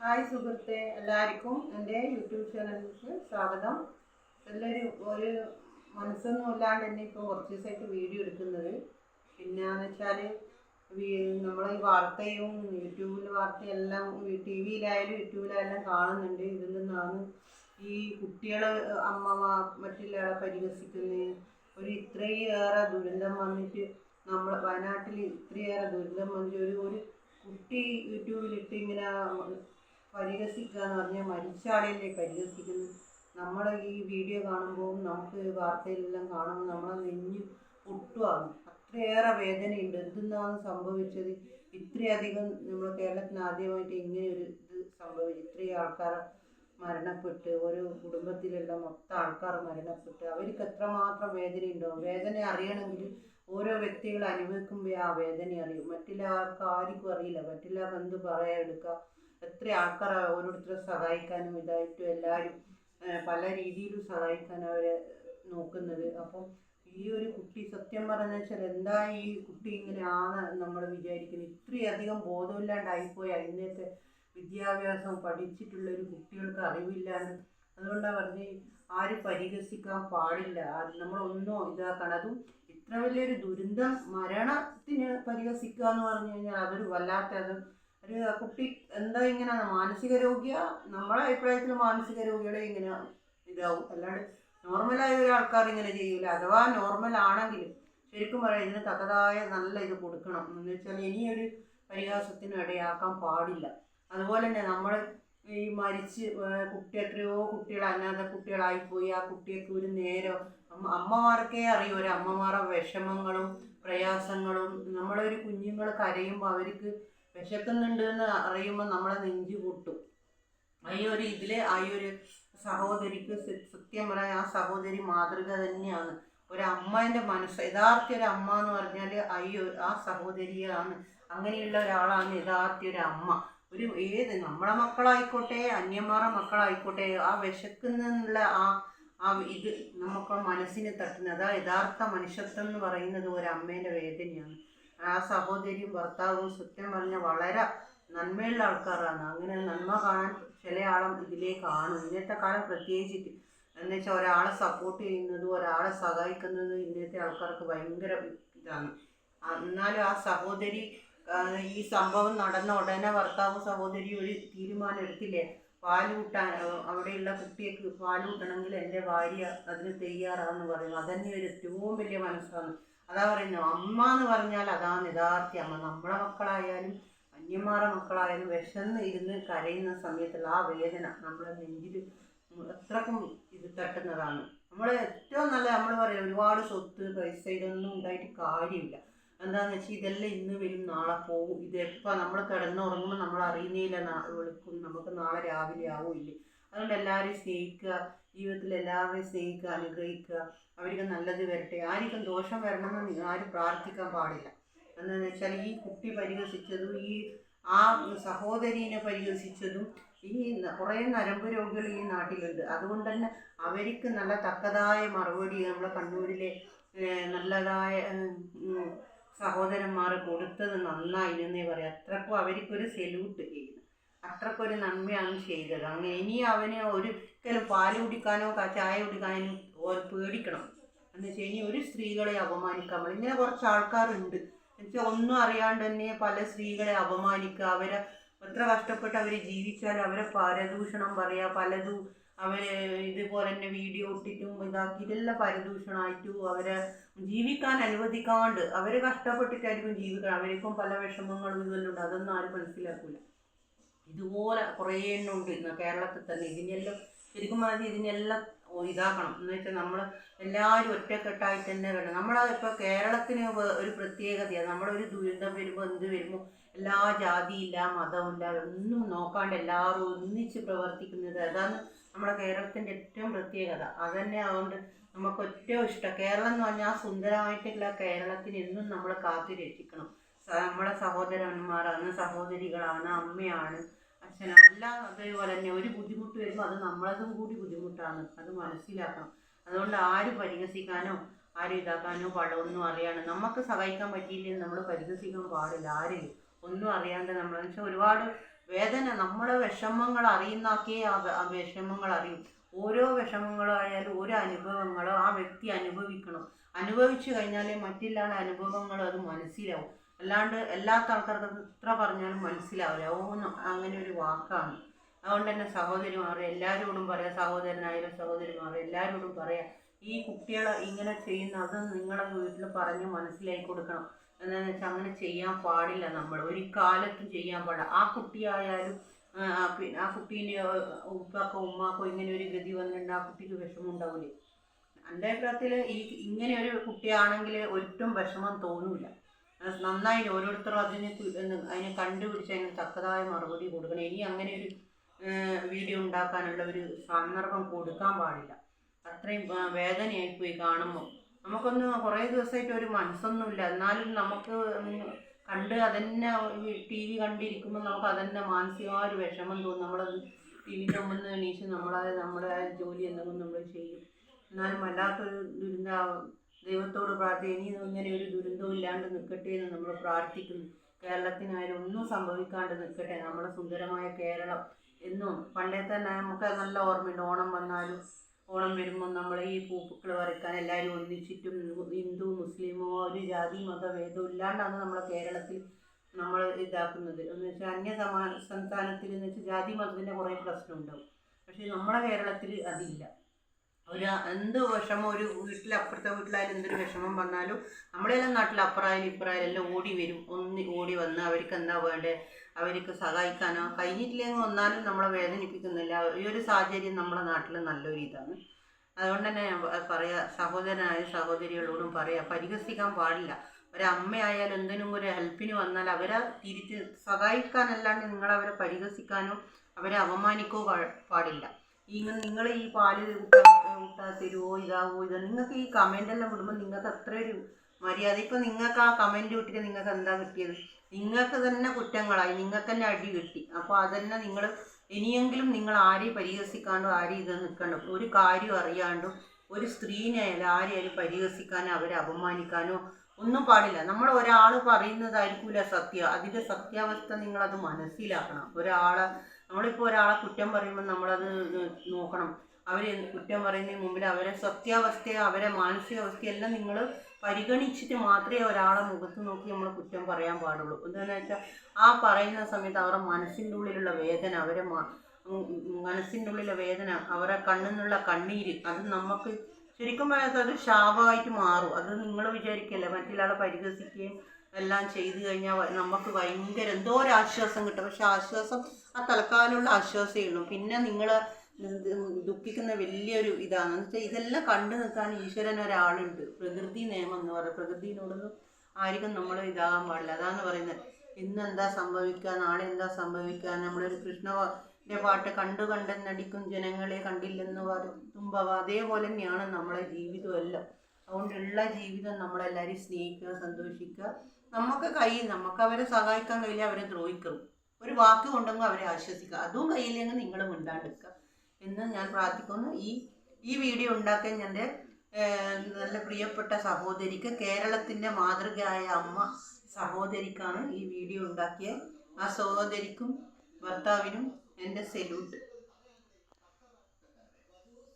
Hi സുഹൃത്തെ, എല്ലാവർക്കും എൻ്റെ യൂട്യൂബ് ചാനലിലേക്ക് സ്വാഗതം. ഒരു മനസ്സൊന്നും ഇല്ലാണ്ട് തന്നെ ഇപ്പോൾ കുറച്ച് ദിവസമായിട്ട് വീഡിയോ എടുക്കുന്നത്. പിന്നെയെന്ന് വെച്ചാൽ നമ്മൾ ഈ വാർത്തയും യൂട്യൂബിൽ വാർത്തയെല്ലാം ടി വിയിലായാലും യൂട്യൂബിലായാലും കാണുന്നുണ്ട്. ഇതിൽ നിന്നാണ് ഈ കുട്ടികൾ മറ്റുള്ളവരെ പരിഹസിക്കുന്നത്. ഇത്രയേറെ ദുരന്തം വന്നിട്ട് നമ്മൾ വയനാട്ടിൽ ഇത്രയേറെ ദുരന്തം വന്നിട്ട് ഒരു കുട്ടി യൂട്യൂബിലിട്ട് ഇങ്ങനെ പരിഹസിക്കുക എന്ന് പറഞ്ഞാൽ മരിച്ച ആളെയല്ലേ പരിഹസിക്കുന്നത്. നമ്മൾ ഈ വീഡിയോ കാണുമ്പോൾ നമുക്ക് വാർത്തയിലെല്ലാം കാണുമ്പോൾ നമ്മളെ നെഞ്ഞ് പൊട്ടുകയാണ്. അത്രയേറെ വേദനയുണ്ട്. എന്തെന്നാണ് സംഭവിച്ചത്? ഇത്രയധികം നമ്മൾ കേരളത്തിന് ആദ്യമായിട്ട് ഇങ്ങനെ ഒരു ഇത് സംഭവിച്ചു. ഇത്രയും ആൾക്കാർ മരണപ്പെട്ട്, ഒരു കുടുംബത്തിലുള്ള മൊത്തം ആൾക്കാർ മരണപ്പെട്ട് അവർക്ക് എത്രമാത്രം വേദനയുണ്ടാവും. വേദന അറിയണമെങ്കിൽ ഓരോ വ്യക്തികൾ അനുഭവിക്കുമ്പോൾ ആ വേദന അറിയും. മറ്റുള്ള ആർക്കും അറിയില്ല. മറ്റുള്ള എന്ത് പറയാൻ എടുക്കുക. എത്ര ആൾക്കാർ ഓരോരുത്തരെ സഹായിക്കാനും ഇതായിട്ടും എല്ലാവരും പല രീതിയിലും സഹായിക്കാൻ അവരെ നോക്കുന്നത്. അപ്പം ഈ ഒരു കുട്ടി സത്യം പറഞ്ഞ വെച്ചാൽ എന്താ ഈ കുട്ടി ഇങ്ങനെ ആണ് നമ്മൾ വിചാരിക്കുന്നത്. ഇത്രയധികം ബോധമില്ലാണ്ടായിപ്പോയി ഇന്നത്തെ വിദ്യാഭ്യാസം പഠിച്ചിട്ടുള്ളൊരു കുട്ടികൾക്ക് അറിവില്ലാണ്ട്. അതുകൊണ്ടാണ് പറഞ്ഞ് ആരും പരിഹസിക്കാൻ പാടില്ല. നമ്മളൊന്നും ഇതാക്കണം. അതും ഇത്ര വലിയൊരു ദുരന്തം മരണത്തിന് പരിഹസിക്കുക എന്ന് പറഞ്ഞു കഴിഞ്ഞാൽ അതൊരു വല്ലാത്തത്. ഒരു കുട്ടി എന്താ ഇങ്ങനെ മാനസിക രോഗിയാ? നമ്മളെ അഭിപ്രായത്തിൽ മാനസിക രോഗികളെ ഇങ്ങനെ ഇതാവും. അല്ലാണ്ട് നോർമലായ ഒരാൾക്കാർ ഇങ്ങനെ ചെയ്യൂല. അഥവാ നോർമൽ ആണെങ്കിലും ശരിക്കും പറയാം ഇതിന് തക്കതായ നല്ല ഇത് കൊടുക്കണം. എന്ന് വെച്ചാൽ ഇനിയൊരു പരിഹാസത്തിന് ഇടയാക്കാൻ പാടില്ല. അതുപോലെ തന്നെ നമ്മൾ ഈ മരിച്ച് എത്രയോ കുട്ടികൾ അനാഥ കുട്ടികളായിപ്പോയി. ആ കുട്ടിയൊക്കെ ഒരു നേരം അമ്മമാർക്കേ അറിയൂ ഒരു അമ്മമാരുടെ വിഷമങ്ങളും പ്രയാസങ്ങളും. നമ്മളൊരു കുഞ്ഞുങ്ങൾ കരയുമ്പോൾ അവർക്ക് വിശക്കുന്നുണ്ട് എന്ന് അറിയുമ്പോൾ നമ്മളെ നെഞ്ചു പൊട്ടും. ഈ ഒരു സഹോദരിക്ക് സത്യം പറയാൻ ആ സഹോദരി മാതൃക തന്നെയാണ്. ഒരമ്മേൻ്റെ മനസ്സ്, യഥാർത്ഥ ഒരു അമ്മ എന്ന് പറഞ്ഞാൽ ആ സഹോദരിയാണ്. അങ്ങനെയുള്ള ഒരാളാണ് യഥാർത്ഥ ഒരു അമ്മ. നമ്മളെ മക്കളായിക്കോട്ടെ അന്യന്മാരുടെ മക്കളായിക്കോട്ടെ, ആ വിശക്കുന്നുള്ള ഇത് നമുക്ക് മനസ്സിന് തട്ടുന്നത്. അതാ യഥാർത്ഥ മനുഷ്യത്വം എന്ന് പറയുന്നത് ഒരമ്മേൻ്റെ വേദനയാണ്. ആ സഹോദരിയും ഭർത്താവും സത്യം പറഞ്ഞാൽ വളരെ നന്മയുള്ള ആൾക്കാരാണ്. അങ്ങനെ നന്മ കാണാൻ ചില ആളും ഇതിലേ കാണും. ഇന്നത്തെ കാലം പ്രത്യേകിച്ചിട്ട് എന്ന് വെച്ചാൽ ഒരാളെ സപ്പോർട്ട് ചെയ്യുന്നതും ഒരാളെ സഹായിക്കുന്നതും ഇന്നത്തെ ആൾക്കാർക്ക് ഭയങ്കര ഇതാണ്. എന്നാലും ആ സഹോദരി ഈ സംഭവം നടന്ന ഉടനെ ഭർത്താവും സഹോദരി ഒരു തീരുമാനം എടുത്തില്ലേ, പാലൂട്ടാൻ അവിടെയുള്ള കുട്ടിക്ക് പാലൂട്ടണമെങ്കിൽ എൻ്റെ ഭാര്യ അതിന് തയ്യാറാന്ന് പറയും. അതന്നെ ഒരു ഏറ്റവും വലിയ മനസ്സാണ്. അതാ പറയുന്നത് അമ്മ എന്ന് പറഞ്ഞാൽ അതാണ് യഥാർത്ഥ അമ്മ. നമ്മളെ മക്കളായാലും അന്യന്മാരുടെ മക്കളായാലും വിശന്ന് ഇരുന്ന് കരയുന്ന സമയത്തുള്ള ആ വേദന നമ്മളെ നെഞ്ചിൽ അത്രക്കും ഇത് തട്ടുന്നതാണ്. ഏറ്റവും നല്ല നമ്മൾ പറയും ഒരുപാട് സ്വത്ത് പൈസ ഇതൊന്നും ഉണ്ടായിട്ട് കാര്യമില്ല. എന്താണെന്ന് വെച്ചാൽ ഇതെല്ലാം ഇന്ന് വരും നാളെ പോകും. ഇതെപ്പോൾ നമ്മൾ കിടന്നുറങ്ങുമ്പോൾ നമ്മൾ അറിയുന്നില്ല, വിളിക്കും നമുക്ക് നാളെ രാവിലെ ആവില്ലേ. അതുകൊണ്ട് എല്ലാവരെയും സ്നേഹിക്കുക, ജീവിതത്തിൽ എല്ലാവരെയും സ്നേഹിക്കുക, അനുഗ്രഹിക്കുക. അവർക്ക് നല്ലത് വരട്ടെ. ആർക്കും ദോഷം വരണമെന്ന് ആരും പ്രാർത്ഥിക്കാൻ പാടില്ല. എന്താണെന്ന് വെച്ചാൽ ഈ കുട്ടി പരിഹസിച്ചതും ആ സഹോദരീനെ പരിഹസിച്ചതും കുറേ നരമ്പ് രോഗികൾ ഈ നാട്ടിലുണ്ട്. അതുകൊണ്ട് തന്നെ അവർക്ക് നല്ല തക്കതായ മറുപടി നമ്മളെ കണ്ണൂരിലെ നല്ലതായ സഹോദരന്മാർ കൊടുത്തത് നന്നായിരുന്നേ പറയാം. അത്രക്കും അവർക്കൊരു സെല്യൂട്ട് ചെയ്യുന്നു. അത്രക്കൊരു നന്മയാണ് ചെയ്തത്. അങ്ങനെ ഇനി അവന് ഒരിക്കലും പാല് കുടിക്കാനോ ചായ കുടിക്കാനോ പേടിക്കണം. എന്ന് വെച്ചാൽ ഇനി ഒരു സ്ത്രീകളെ അപമാനിക്കാൻ പാടില്ല. ഇങ്ങനെ കുറച്ച് ആൾക്കാരുണ്ട് എന്നുവെച്ചാൽ ഒന്നും അറിയാണ്ട് തന്നെ പല സ്ത്രീകളെ അപമാനിക്കുക. അവരെ എത്ര കഷ്ടപ്പെട്ട് അവർ ജീവിച്ചാലും അവരെ പരദൂഷണം പറയുക. പലതും ഇതുപോലെ തന്നെ വീഡിയോ ഇട്ടിട്ടും ഇതെല്ലാം പരദൂഷണമായിട്ടും അവരെ ജീവിക്കാൻ അനുവദിക്കാണ്ട് അവർ കഷ്ടപ്പെട്ടിട്ടായിരിക്കും ജീവിക്കണം. അവർക്കും പല വിഷമങ്ങളും ഇതെല്ലാം ഉണ്ട്. അതൊന്നും ആരും മനസ്സിലാക്കില്ല. ഇതുപോലെ കുറേ എണ്ണം ഉണ്ട് ഇന്ന് കേരളത്തിൽ തന്നെ. ഇതിനെല്ലാം ശരിക്കും പറഞ്ഞാൽ ഇതിനെല്ലാം ഇതാക്കണം. എന്ന് വെച്ചാൽ നമ്മൾ എല്ലാവരും ഒറ്റക്കെട്ടായിട്ട് തന്നെ വേണം. ഇപ്പോൾ കേരളത്തിന് ഒരു പ്രത്യേകതയാണ്. നമ്മളൊരു ദുരന്തം വരുമ്പോൾ എന്ത് വരുമ്പോൾ എല്ലാ ജാതിയില്ല മതമില്ല ഒന്നും നോക്കാണ്ട് എല്ലാവരും ഒന്നിച്ച് പ്രവർത്തിക്കുന്നത്. അതാണ് നമ്മുടെ കേരളത്തിൻ്റെ ഏറ്റവും പ്രത്യേകത. അതുതന്നെ അതുകൊണ്ട് നമുക്ക് ഏറ്റവും ഇഷ്ടം കേരളം എന്ന് പറഞ്ഞാൽ സുന്ദരമായിട്ടുള്ള കേരളത്തിന് എന്നും നമ്മൾ കാത്തു രക്ഷിക്കണം. നമ്മളെ സഹോദരന്മാരാണ്, സഹോദരികളാണ്, അമ്മയാണ്, അച്ഛനാണ്, എല്ലാം അതേപോലെ തന്നെ. ഒരു ബുദ്ധിമുട്ട് വരുമ്പോൾ അത് നമ്മളതും കൂടി ബുദ്ധിമുട്ടാണ്. അത് മനസ്സിലാക്കണം. അതുകൊണ്ട് ആരും പരിഹസിക്കാനോ ആരും ഇതാക്കാനോ ഒന്നും അറിയാണ്. നമുക്ക് സഹായിക്കാൻ പറ്റിയില്ലെങ്കിൽ നമ്മൾ പരിഹസിക്കാൻ പാടില്ല. ആരെയും ഒന്നും അറിയാണ്ട് നമ്മളെന്ന് വെച്ചാൽ ഒരുപാട് വേദന നമ്മളെ വിഷമങ്ങൾ അറിയുന്നാക്കേ ആ വിഷമങ്ങൾ അറിയും. ഓരോ വിഷമങ്ങളായാലും ഓരോ അനുഭവങ്ങളോ ആ വ്യക്തി അനുഭവിക്കണം. അനുഭവിച്ചു കഴിഞ്ഞാലേ മറ്റുള്ള അനുഭവങ്ങൾ അത് മനസ്സിലാവും. അല്ലാണ്ട് എല്ലാത്ത ആൾക്കാർക്ക് എത്ര പറഞ്ഞാലും മനസ്സിലാവില്ല. അങ്ങനെ ഒരു വാക്കാണ്. അതുകൊണ്ട് തന്നെ സഹോദരിമാരെ എല്ലാവരോടും പറയാം, സഹോദരനായാലും സഹോദരിമാരെ എല്ലാവരോടും പറയാം, ഈ കുട്ടികളെ ഇങ്ങനെ ചെയ്യുന്ന അത് നിങ്ങളെ വീട്ടിൽ പറഞ്ഞ് മനസ്സിലാക്കി കൊടുക്കണം. എന്താണെന്ന് വെച്ചാൽ അങ്ങനെ ചെയ്യാൻ പാടില്ല. നമ്മൾ ഒരു കാലത്തും ചെയ്യാൻ പാടില്ല. ആ കുട്ടിയായാലും ആ കുട്ടീൻ്റെ ഉപ്പാക്കോ ഉമ്മാക്കോ ഇങ്ങനെ ഒരു ഗതി വന്നിട്ടുണ്ട്, ആ കുട്ടിക്ക് വിഷമം ഉണ്ടാവില്ലേ? എൻ്റെ അഭിപ്രായത്തിൽ ഇങ്ങനെ ഒരു കുട്ടിയാണെങ്കിൽ ഒട്ടും വിഷമം തോന്നൂല. നന്നായി ഓരോരുത്തരും അതിനെ കണ്ടുപിടിച്ച് അതിന് തക്കതായ മറുപടി കൊടുക്കണം. ഇനി അങ്ങനെ ഒരു വീഡിയോ ഉണ്ടാക്കാനുള്ള ഒരു സന്ദർഭം കൊടുക്കാൻ പാടില്ല. അത്രയും വേദനയായിപ്പോയി കാണുമ്പോൾ. നമുക്കൊന്ന് കുറേ ദിവസമായിട്ട് ഒരു മനസ്സൊന്നുമില്ല, എന്നാലും നമുക്ക് കണ്ട് അതന്നെ TV കണ്ടിരിക്കുമ്പോൾ നമുക്ക് അതന്നെ മാനസികമായ ഒരു വിഷമം തോന്നും. നമ്മളത് TVൻ്റെ മുമ്പിൽ നിന്ന് എണീച്ച് നമ്മുടെ ജോലി എന്തെങ്കിലും നമ്മൾ ചെയ്യും. എന്നാലും വല്ലാത്തൊരു ദൈവത്തോട് പ്രാർത്ഥിക്കും, ഇനി ഇങ്ങനെ ഒരു ദുരന്തവും ഇല്ലാണ്ട് നിൽക്കട്ടെ എന്ന് നമ്മൾ പ്രാർത്ഥിക്കുന്നു. കേരളത്തിനായാലും ഒന്നും സംഭവിക്കാണ്ട് നിൽക്കട്ടെ. നമ്മുടെ സുന്ദരമായ കേരളം എന്നും പണ്ടേ തന്നെ നമുക്ക് നല്ല ഓർമ്മയുണ്ട്. ഓണം വന്നാലും ഓണം വരുമ്പോൾ നമ്മൾ ഈ പൂക്കൾ വരയ്ക്കാൻ എല്ലാവരും ഒന്നിച്ചിട്ടും ഹിന്ദു മുസ്ലിമോ ഒരു ജാതി മത ഭേദവും ഇല്ലാണ്ടാണ് നമ്മളെ കേരളത്തിൽ നമ്മൾ ഇതാക്കുന്നത്. എന്ന് വെച്ചാൽ സംസ്ഥാനത്തിൽ എന്ന് വെച്ചാൽ ജാതി മതത്തിൻ്റെ കുറേ പ്രശ്നമുണ്ടാവും. പക്ഷേ നമ്മുടെ കേരളത്തിൽ അതില്ല. എന്ത് വിഷമം ഒരു അപ്പുറത്തെ വീട്ടിലായാലും എന്തൊരു വിഷമം വന്നാലും നമ്മളെല്ലാം നാട്ടിൽ അപ്പുറമായാലും ഇപ്പുറമായാലും എല്ലാം ഓടി വരും. ഓടി വന്ന് അവർക്ക് എന്താ വേണ്ടത് അവർക്ക് സഹായിക്കാനോ കഴിഞ്ഞിട്ടില്ലെങ്കിൽ വന്നാലും നമ്മളെ വേദനിപ്പിക്കുന്നില്ല. ഈ ഒരു സാഹചര്യം നമ്മുടെ നാട്ടിൽ നല്ലൊരു ഇതാണ്. അതുകൊണ്ട് തന്നെ പറയാം, സഹോദരനായ സഹോദരികളോടും പറയാം, പരിഹസിക്കാൻ പാടില്ല. ഒരമ്മയായാലും എന്തിനും ഒരു ഹെൽപ്പിന് വന്നാൽ അവരെ തിരിച്ച് സഹായിക്കാനല്ലാണ്ട് നിങ്ങളവരെ പരിഹസിക്കാനോ അവരെ അപമാനിക്കോ പാടില്ല. നിങ്ങൾ ഈ പാല് തരുമോ ഇതാവോ നിങ്ങൾക്ക് ഈ കമൻ്റെല്ലാം വിടുമ്പോൾ നിങ്ങൾക്ക് അത്ര ഒരു മര്യാദ. ഇപ്പം നിങ്ങൾക്ക് ആ കമൻറ്റ് വിട്ടിട്ട് നിങ്ങൾക്ക് എന്താ കിട്ടിയത്? നിങ്ങൾക്ക് തന്നെ കുറ്റങ്ങളായി, നിങ്ങൾക്ക് തന്നെ അടി കിട്ടി. അപ്പോൾ അതന്നെ നിങ്ങൾ ഇനിയെങ്കിലും നിങ്ങൾ ആരെയും പരിഹസിക്കാണ്ടോ ആരെയും ഇത് നിൽക്കണ്ടോ. ഒരു കാര്യം അറിയാണ്ടോ ഒരു സ്ത്രീനെയായാലും ആരെയായാലും പരിഹസിക്കാനോ അവരെ അപമാനിക്കാനോ ഒന്നും പാടില്ല. നമ്മൾ ഒരാൾ പറയുന്നതായിരിക്കില്ല സത്യം. അതിൻ്റെ സത്യാവസ്ഥ നിങ്ങളത് മനസ്സിലാക്കണം. നമ്മളിപ്പോൾ ഒരാളെ കുറ്റം പറയുമ്പോൾ നമ്മളത് നോക്കണം. അവർ കുറ്റം പറയുന്നതിന് മുമ്പിൽ അവരെ സത്യാവസ്ഥയോ അവരെ മാനസികാവസ്ഥയെല്ലാം നിങ്ങൾ പരിഗണിച്ചിട്ട് മാത്രമേ ഒരാളെ മുഖത്ത് നോക്കി നമ്മൾ കുറ്റം പറയാൻ പാടുള്ളൂ. എന്താണെന്ന് വെച്ചാൽ ആ പറയുന്ന സമയത്ത് അവരുടെ മനസ്സിൻ്റെ ഉള്ളിലുള്ള വേദന, അവരെ കണ്ണിന്നുള്ള കണ്ണീര്, അത് നമുക്ക് ശരിക്കും പറയാത്ത അത് ശാപമായിട്ട് മാറും. അത് നിങ്ങൾ വിചാരിക്കല്ല, മറ്റൊരാളെ പരിഹസിക്കുകയും എല്ലാം ചെയ്തു കഴിഞ്ഞാൽ നമുക്ക് ഭയങ്കര എന്തോ ഒരു ആശ്വാസം കിട്ടും. പക്ഷെ ആശ്വാസം ആ തൽക്കാലമുള്ള ആശ്വാസമേ ഉള്ളൂ. പിന്നെ നിങ്ങൾ ദുഃഖിക്കുന്ന വലിയൊരു ഇതാണ്. എന്ന് വെച്ചാൽ ഇതെല്ലാം കണ്ടു നിൽക്കാൻ ഈശ്വരൻ ഒരാളുണ്ട്. പ്രകൃതി നിയമം എന്ന് പറയുന്നത്, പ്രകൃതിനോടൊന്നും ആർക്കും നമ്മൾ ഇതാകാൻ പാടില്ല. അതാണ് പറയുന്നത്, ഇന്ന് എന്താ സംഭവിക്കുക, നാളെ എന്താ സംഭവിക്കുക. നമ്മളൊരു കൃഷ്ണൻ്റെ പാട്ട് കണ്ടെന്നടിക്കും ജനങ്ങളെ കണ്ടില്ലെന്ന് തുമ്പവ. അതേപോലെ തന്നെയാണ് നമ്മളെ ജീവിതമെല്ലാം. അതുകൊണ്ടുള്ള ജീവിതം നമ്മളെല്ലാവരും സ്നേഹിക്കുക, സന്തോഷിക്കുക. നമുക്ക് അവരെ സഹായിക്കാൻ കഴിയില്ല, അവരെ ദ്രോഹിക്കണം. ഒരു വാക്ക് കൊണ്ടെങ്കിൽ അവരെ ആശ്വസിക്കുക. അതും കയ്യില്ലെങ്കിൽ നിങ്ങൾ മിണ്ടാണ്ടിരിക്കുക എന്ന് ഞാൻ പ്രാർത്ഥിക്കുന്നു. ഈ വീഡിയോ ഉണ്ടാക്കാൻ എൻ്റെ നല്ല പ്രിയപ്പെട്ട സഹോദരിക്ക്, കേരളത്തിൻ്റെ മാതൃകയായ അമ്മ സഹോദരിക്കാണ് ഈ വീഡിയോ ഉണ്ടാക്കിയത്. ആ സഹോദരിക്കും ഭർത്താവിനും എൻ്റെ സല്യൂട്ട്.